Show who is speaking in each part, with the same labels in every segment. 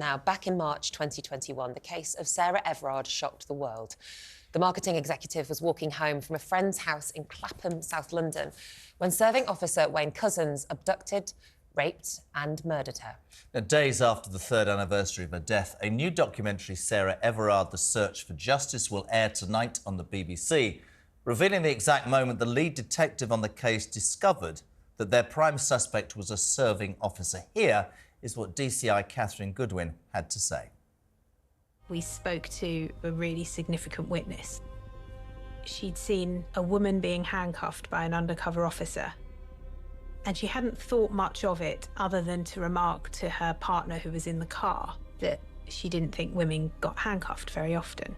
Speaker 1: Now, back in March 2021, the case of Sarah Everard shocked the world. The marketing executive was walking home from a friend's house in Clapham, South London, when serving officer Wayne Couzens abducted, raped and murdered her.
Speaker 2: Now, days after the third anniversary of her death, a new documentary, Sarah Everard, The Search for Justice, will air tonight on the BBC, revealing the exact moment the lead detective on the case discovered that their prime suspect was a serving officer. Here is what DCI Katherine Goodwin had to say.
Speaker 3: We spoke to a really significant witness. She'd seen a woman being handcuffed by an undercover officer, and she hadn't thought much of it other than to remark to her partner who was in the car that she didn't think women got handcuffed very often.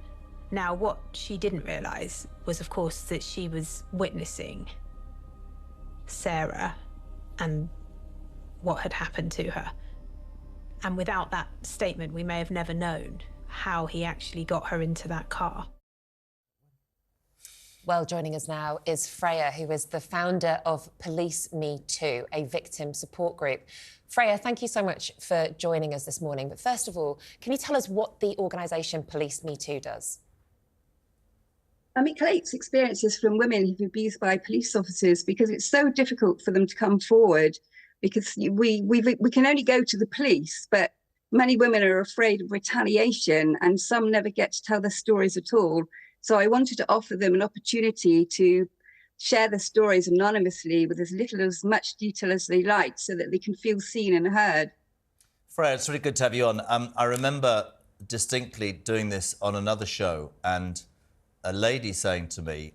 Speaker 3: Now, what she didn't realise was, of course, that she was witnessing Sarah and what had happened to her. And without that statement, we may have never known how he actually got her into that car.
Speaker 1: Well, joining us now is Freya, who is the founder of Police Me Too, a victim support group. Freya, thank you so much for joining us this morning. But first of all, can you tell us what the organisation Police Me Too does?
Speaker 4: It collects experiences from women who've been abused by police officers, because it's so difficult for them to come forward, because we can only go to the police, but many women are afraid of retaliation and some never get to tell their stories at all. So I wanted to offer them an opportunity to share their stories anonymously with as little or as much detail as they like, so that they can feel seen and heard.
Speaker 2: Freya, it's really good to have you on. I remember distinctly doing this on another show and a lady saying to me,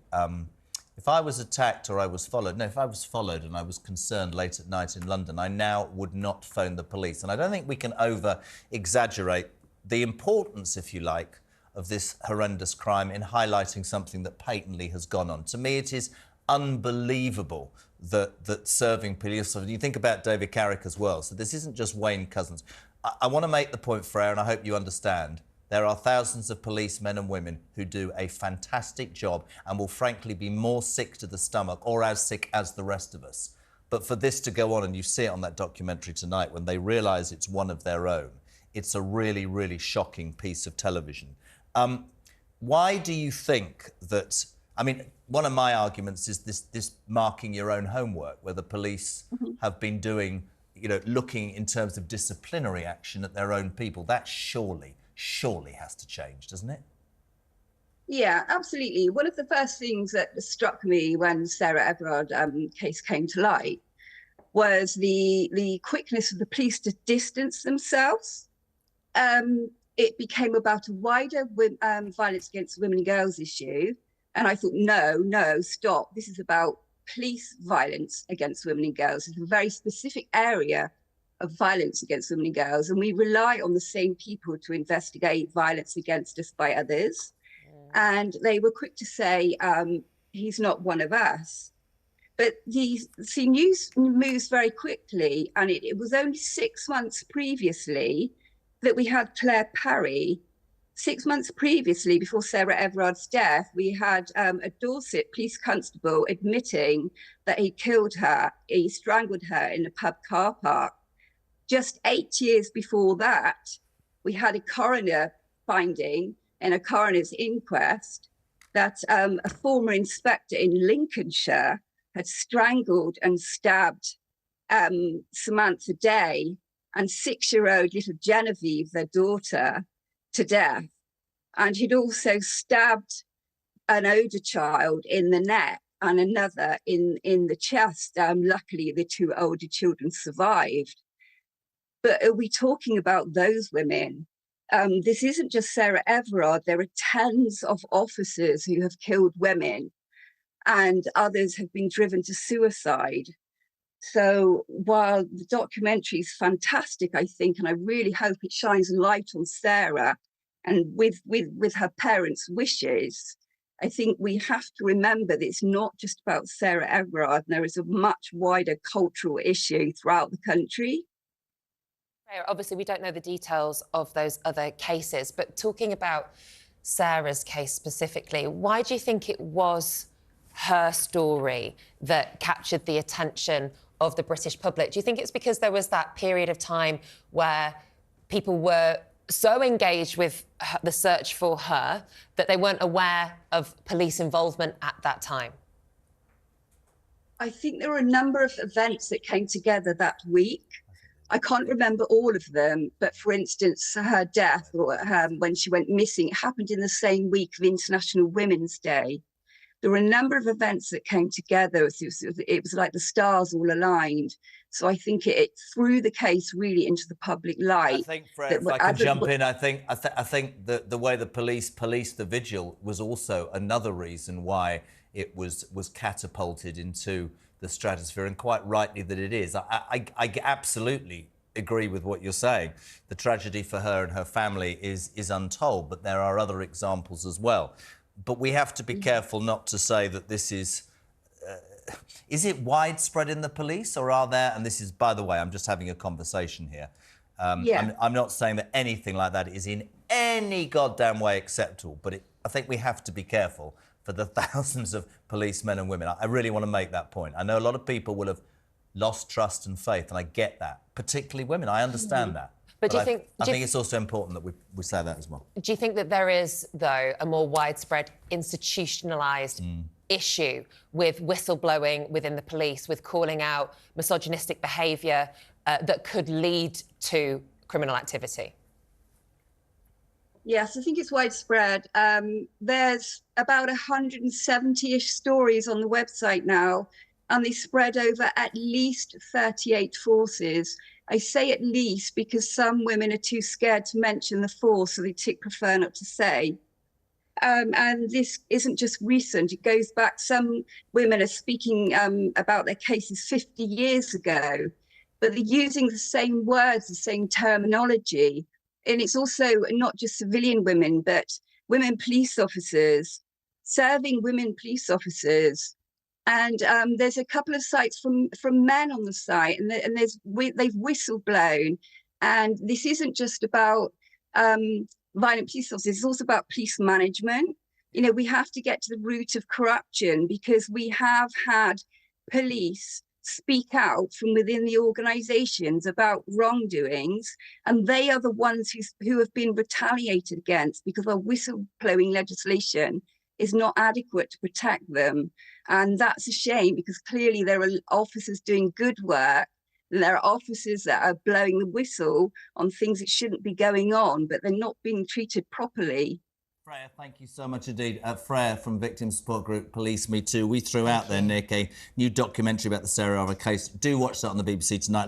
Speaker 2: if I was attacked or I was followed, if I was followed and I was concerned late at night in London, I now would not phone the police. And I don't think we can over-exaggerate the importance, if you like, of this horrendous crime in highlighting something that patently has gone on. To me, it is unbelievable that serving police officers, you think about David Carrick as well, so this isn't just Wayne Couzens. I want to make the point, Freya, and I hope you understand, there are thousands of policemen and women who do a fantastic job and will frankly be more sick to the stomach or as sick as the rest of us. But for this to go on, and you see it on that documentary tonight, when they realise it's one of their own, it's a really, really shocking piece of television. Why do you think that... I mean, one of my arguments is this marking your own homework, where the police have been doing, looking in terms of disciplinary action at their own people. That surely has to change, doesn't it?
Speaker 4: Yeah, absolutely. One of the first things that struck me when Sarah Everard case came to light was the quickness of the police to distance themselves. It became about a wider violence against women and girls issue. And I thought, no, stop. This is about police violence against women and girls. It's a very specific area of violence against women and girls. And we rely on the same people to investigate violence against us by others. And they were quick to say, he's not one of us. But news moves very quickly. And it was only 6 months previously that we had Claire Parry. 6 months previously, before Sarah Everard's death, we had a Dorset police constable admitting that he killed her, he strangled her in a pub car park. Just 8 years before that, we had a coroner finding in a coroner's inquest that a former inspector in Lincolnshire had strangled and stabbed Samantha Day and 6-year-old little Genevieve, their daughter, to death. And he'd also stabbed an older child in the neck and another in the chest. Luckily, the 2 older children survived. But are we talking about those women? This isn't just Sarah Everard. There are tens of officers who have killed women, and others have been driven to suicide. So while the documentary is fantastic, I think, and I really hope it shines light on Sarah and with her parents' wishes, I think we have to remember that it's not just about Sarah Everard. There is a much wider cultural issue throughout the country.
Speaker 1: Obviously, we don't know the details of those other cases, but talking about Sarah's case specifically, why do you think it was her story that captured the attention of the British public? Do you think it's because there was that period of time where people were so engaged with the search for her that they weren't aware of police involvement at that time?
Speaker 4: I think there were a number of events that came together that week. I can't remember all of them, but for instance, her death or when she went missing, it happened in the same week of International Women's Day. There were a number of events that came together. It was like the stars all aligned. So I think it threw the case really into the public light.
Speaker 2: I think, Fred, if I can jump in, I think that the way the police policed the vigil was also another reason why it was catapulted into the stratosphere, and quite rightly that it is. I absolutely agree with what you're saying. The tragedy for her and her family is untold, but there are other examples as well. But we have to be careful not to say that this is it widespread in the police, or are there, and this is, by the way, I'm just having a conversation here. I'm not saying that anything like that is in any goddamn way acceptable, but I think we have to be careful for the thousands of policemen and women. I really want to make that point. I know a lot of people will have lost trust and faith, and I get that, particularly women. I understand that.
Speaker 1: But do you think...
Speaker 2: I think it's also important that we say that as well.
Speaker 1: Do you think that there is, though, a more widespread institutionalised issue with whistleblowing within the police, with calling out misogynistic behaviour that could lead to criminal activity?
Speaker 4: Yes, I think it's widespread. There's about 170-ish stories on the website now, and they spread over at least 38 forces. I say at least because some women are too scared to mention the force, so they prefer not to say. And this isn't just recent. It goes back. Some women are speaking about their cases 50 years ago, but they're using the same words, the same terminology. And it's also not just civilian women, but women police officers, serving women police officers. And there's a couple of sites from men on the site, and they've whistleblown. And this isn't just about violent police officers, it's also about police management. You know, we have to get to the root of corruption, because we have had police speak out from within the organizations about wrongdoings, and they are the ones who have been retaliated against because our whistleblowing legislation is not adequate to protect them. And that's a shame, because clearly there are officers doing good work, and there are officers that are blowing the whistle on things that shouldn't be going on, but they're not being treated properly.
Speaker 2: Freya, thank you so much indeed. Freya from victim support group Police Me Too. We threw out there, Nick, a new documentary about the Sarah Everard case. Do watch that on the BBC tonight.